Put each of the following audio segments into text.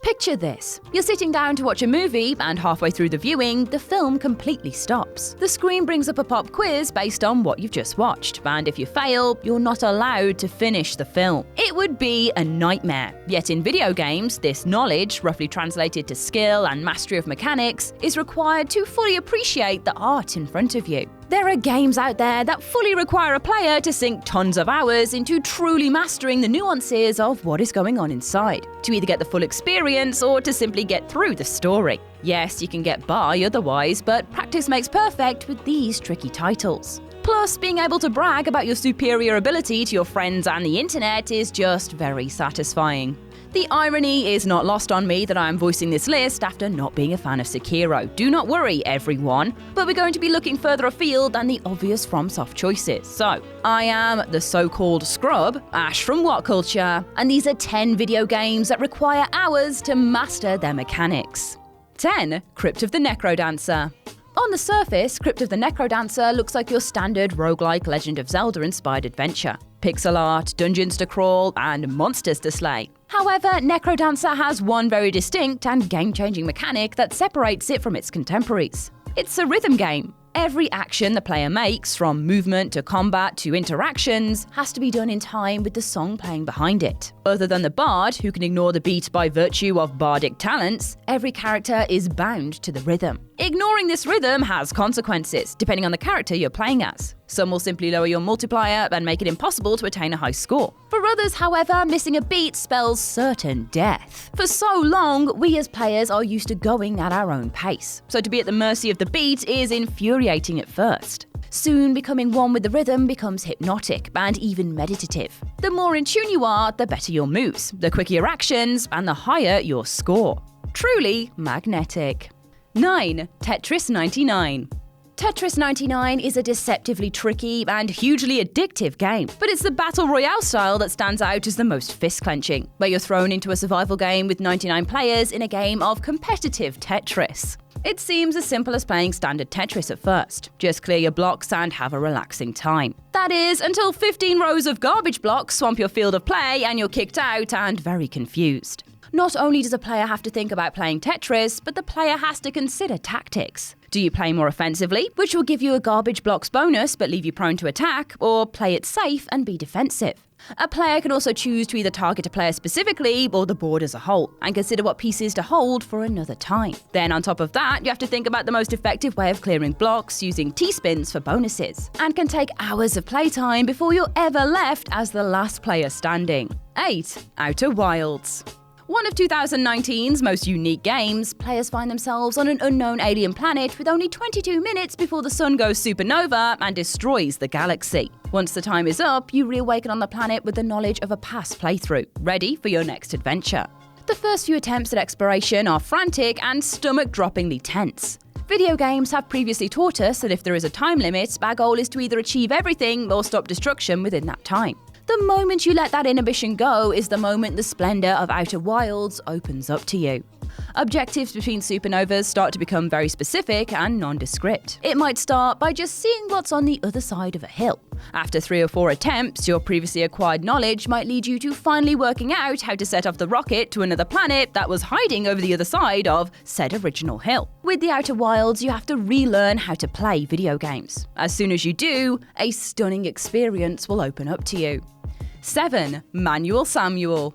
Picture this. You're sitting down to watch a movie, and halfway through the viewing, the film completely stops. The screen brings up a pop quiz based on what you've just watched, and if you fail, you're not allowed to finish the film. It would be a nightmare. Yet in video games, this knowledge, roughly translated to skill and mastery of mechanics, is required to fully appreciate the art in front of you. There are games out there that fully require a player to sink tons of hours into truly mastering the nuances of what is going on inside, to either get the full experience or to simply get through the story. Yes, you can get by otherwise, but practice makes perfect with these tricky titles. Plus, being able to brag about your superior ability to your friends and the internet is just very satisfying. The irony is not lost on me that I am voicing this list after not being a fan of Sekiro. Do not worry, everyone. But we're going to be looking further afield than the obvious FromSoft choices. So, I am the so-called scrub, Ash from WhatCulture, and these are 10 video games that require hours to master their mechanics. 10. Crypt of the NECRODANCER. On the surface, Crypt of the NECRODANCER looks like your standard roguelike Legend of Zelda-inspired adventure. Pixel art, dungeons to crawl, and monsters to slay. However, NECRODANCER has one very distinct and game-changing mechanic that separates it from its contemporaries. It's a rhythm game. Every action the player makes, from movement to combat to interactions, has to be done in time with the song playing behind it. Other than the bard, who can ignore the beat by virtue of bardic talents, every character is bound to the rhythm. Ignoring this rhythm has consequences, depending on the character you're playing as. Some will simply lower your multiplier and make it impossible to attain a high score. For others, however, missing a beat spells certain death. For so long, we as players are used to going at our own pace, so to be at the mercy of the beat is infuriating at first. Soon, becoming one with the rhythm becomes hypnotic and even meditative. The more in tune you are, the better your moves, the quicker your actions, and the higher your score. Truly magnetic. 9. Tetris 99. Tetris 99 is a deceptively tricky and hugely addictive game, but it's the Battle Royale style that stands out as the most fist-clenching, where you're thrown into a survival game with 99 players in a game of competitive Tetris. It seems as simple as playing standard Tetris at first. Just clear your blocks and have a relaxing time. That is, until 15 rows of garbage blocks swamp your field of play and you're kicked out and very confused. Not only does a player have to think about playing Tetris, but the player has to consider tactics. Do you play more offensively, which will give you a garbage blocks bonus but leave you prone to attack, or play it safe and be defensive? A player can also choose to either target a player specifically or the board as a whole, and consider what pieces to hold for another time. Then on top of that, you have to think about the most effective way of clearing blocks using T-spins for bonuses, and can take hours of playtime before you're ever left as the last player standing. 8. Outer Wilds. One of 2019's most unique games, players find themselves on an unknown alien planet with only 22 minutes before the sun goes supernova and destroys the galaxy. Once the time is up, you reawaken on the planet with the knowledge of a past playthrough, ready for your next adventure. The first few attempts at exploration are frantic and stomach-droppingly tense. Video games have previously taught us that if there is a time limit, our goal is to either achieve everything or stop destruction within that time. The moment you let that inhibition go is the moment the splendor of Outer Wilds opens up to you. Objectives between supernovas start to become very specific and nondescript. It might start by just seeing what's on the other side of a hill. After 3 or 4 attempts, your previously acquired knowledge might lead you to finally working out how to set off the rocket to another planet that was hiding over the other side of said original hill. With the Outer Wilds, you have to relearn how to play video games. As soon as you do, a stunning experience will open up to you. 7. Manual Samuel.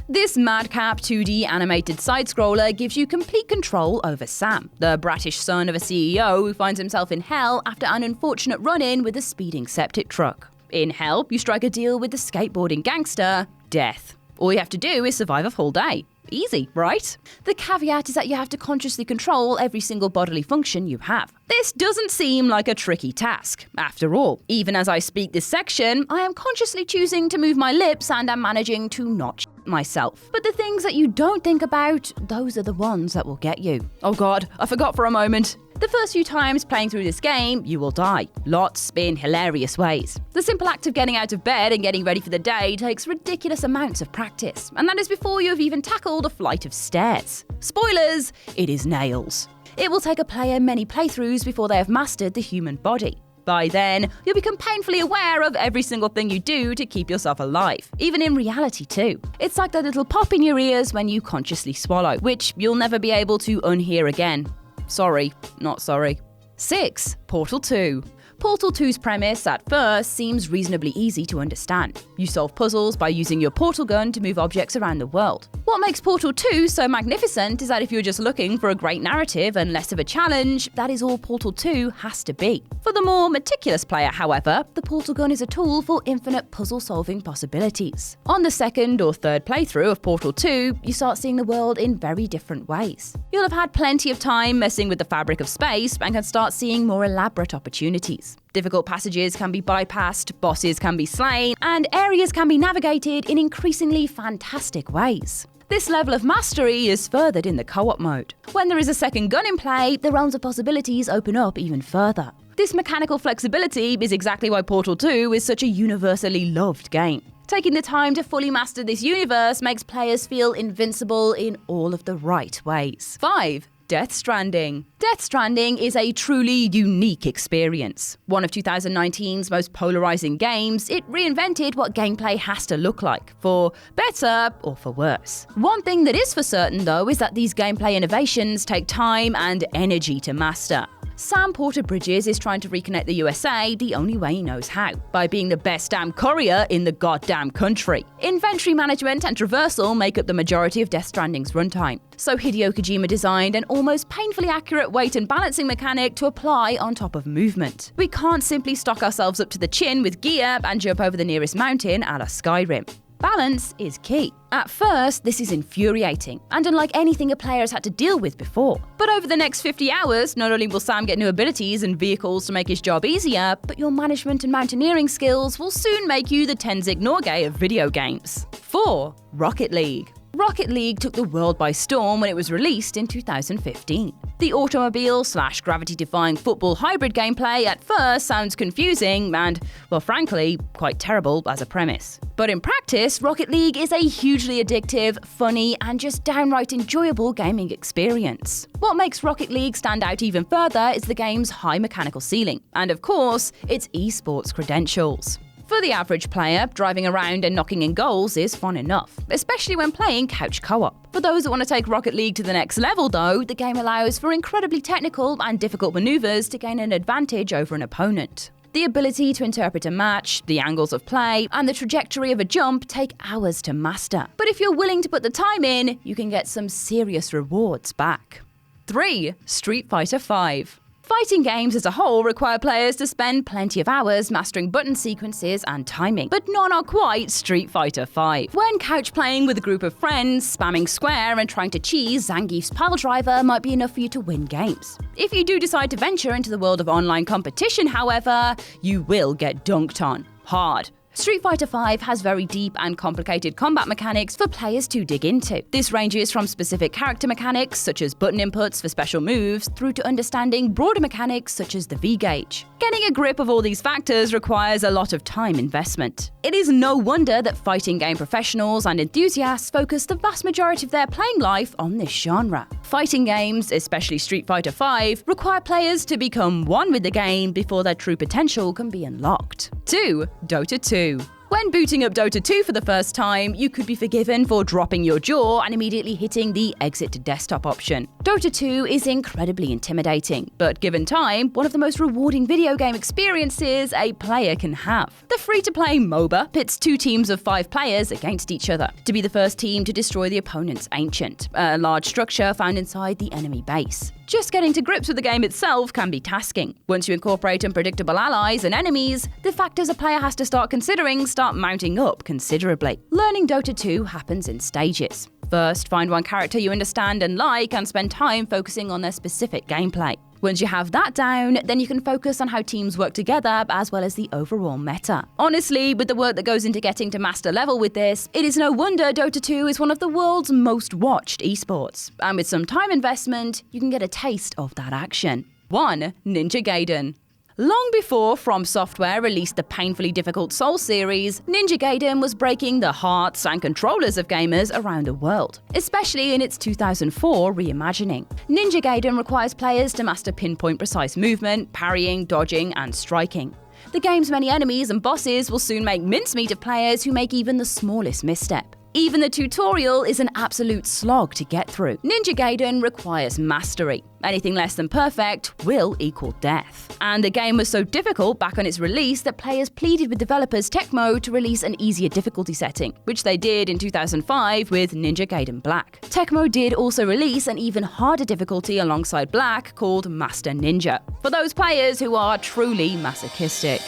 This madcap 2D animated side-scroller gives you complete control over Sam, the bratish son of a CEO who finds himself in hell after an unfortunate run-in with a speeding septic truck. In hell, you strike a deal with the skateboarding gangster, Death. All you have to do is survive a full day. Easy, right? The caveat is that you have to consciously control every single bodily function you have. This doesn't seem like a tricky task. After all, even as I speak this section, I am consciously choosing to move my lips and am managing to not myself. But the things that you don't think about, those are the ones that will get you. Oh god, I forgot for a moment. The first few times playing through this game, you will die. Lots in hilarious ways. The simple act of getting out of bed and getting ready for the day takes ridiculous amounts of practice, and that is before you have even tackled a flight of stairs. Spoilers, it is nails. It will take a player many playthroughs before they have mastered the human body. By then, you'll become painfully aware of every single thing you do to keep yourself alive, even in reality too. It's like that little pop in your ears when you consciously swallow, which you'll never be able to unhear again. Sorry, not sorry. 6. Portal 2. Portal 2's premise at first seems reasonably easy to understand. You solve puzzles by using your portal gun to move objects around the world. What makes Portal 2 so magnificent is that if you're just looking for a great narrative and less of a challenge, that is all Portal 2 has to be. For the more meticulous player, however, the portal gun is a tool for infinite puzzle-solving possibilities. On the second or third playthrough of Portal 2, you start seeing the world in very different ways. You'll have had plenty of time messing with the fabric of space and can start seeing more elaborate opportunities. Difficult passages can be bypassed, bosses can be slain, and areas can be navigated in increasingly fantastic ways. This level of mastery is furthered in the co-op mode. When there is a second gun in play, the realms of possibilities open up even further. This mechanical flexibility is exactly why Portal 2 is such a universally loved game. Taking the time to fully master this universe makes players feel invincible in all of the right ways. 5. Death Stranding. Death Stranding is a truly unique experience. One of 2019's most polarizing games, it reinvented what gameplay has to look like, for better or for worse. One thing that is for certain, though, is that these gameplay innovations take time and energy to master. Sam Porter-Bridges is trying to reconnect the USA the only way he knows how, by being the best damn courier in the goddamn country. Inventory management and traversal make up the majority of Death Stranding's runtime, so Hideo Kojima designed an almost painfully accurate weight and balancing mechanic to apply on top of movement. We can't simply stock ourselves up to the chin with gear and jump over the nearest mountain a la Skyrim. Balance is key. At first, this is infuriating, and unlike anything a player has had to deal with before. But over the next 50 hours, not only will Sam get new abilities and vehicles to make his job easier, but your management and mountaineering skills will soon make you the Tenzing Norgay of video games. 4. Rocket League. Rocket League took the world by storm when it was released in 2015. The automobile/gravity-defying football hybrid gameplay at first sounds confusing and, well, frankly, quite terrible as a premise. But in practice, Rocket League is a hugely addictive, funny, and just downright enjoyable gaming experience. What makes Rocket League stand out even further is the game's high mechanical ceiling, and of course, its esports credentials. For the average player, driving around and knocking in goals is fun enough, especially when playing couch co-op. For those that want to take Rocket League to the next level, though, the game allows for incredibly technical and difficult maneuvers to gain an advantage over an opponent. The ability to interpret a match, the angles of play, and the trajectory of a jump take hours to master. But if you're willing to put the time in, you can get some serious rewards back. 3. Street Fighter V. Fighting games as a whole require players to spend plenty of hours mastering button sequences and timing, but none are quite Street Fighter V. When couch playing with a group of friends, spamming square and trying to cheese Zangief's pile driver might be enough for you to win games. If you do decide to venture into the world of online competition, however, you will get dunked on. Hard. Street Fighter V has very deep and complicated combat mechanics for players to dig into. This ranges from specific character mechanics, such as button inputs for special moves, through to understanding broader mechanics such as the V-gauge. Getting a grip of all these factors requires a lot of time investment. It is no wonder that fighting game professionals and enthusiasts focus the vast majority of their playing life on this genre. Fighting games, especially Street Fighter V, require players to become one with the game before their true potential can be unlocked. 2. Dota 2. When booting up Dota 2 for the first time, you could be forgiven for dropping your jaw and immediately hitting the exit to desktop option. Dota 2 is incredibly intimidating, but given time, one of the most rewarding video game experiences a player can have. The free-to-play MOBA pits 2 teams of 5 players against each other to be the first team to destroy the opponent's Ancient, a large structure found inside the enemy base. Just getting to grips with the game itself can be tasking. Once you incorporate unpredictable allies and enemies, the factors a player has to start considering start mounting up considerably. Learning Dota 2 happens in stages. First, find one character you understand and like and spend time focusing on their specific gameplay. Once you have that down, then you can focus on how teams work together as well as the overall meta. Honestly, with the work that goes into getting to master level with this, it is no wonder Dota 2 is one of the world's most watched esports. And with some time investment, you can get a taste of that action. 1. Ninja Gaiden. Long before From Software released the painfully difficult Soul series, Ninja Gaiden was breaking the hearts and controllers of gamers around the world, especially in its 2004 reimagining. Ninja Gaiden requires players to master pinpoint precise movement, parrying, dodging, and striking. The game's many enemies and bosses will soon make mincemeat of players who make even the smallest misstep. Even the tutorial is an absolute slog to get through. Ninja Gaiden requires mastery. Anything less than perfect will equal death. And the game was so difficult back on its release that players pleaded with developers Tecmo to release an easier difficulty setting, which they did in 2005 with Ninja Gaiden Black. Tecmo did also release an even harder difficulty alongside Black called Master Ninja, for those players who are truly masochistic.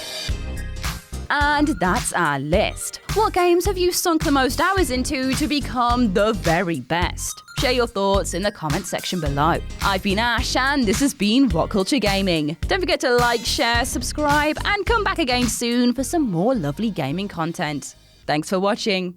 And that's our list. What games have you sunk the most hours into to become the very best? Share your thoughts in the comments section below. I've been Ash, and this has been WhatCulture Gaming. Don't forget to like, share, subscribe, and come back again soon for some more lovely gaming content. Thanks for watching.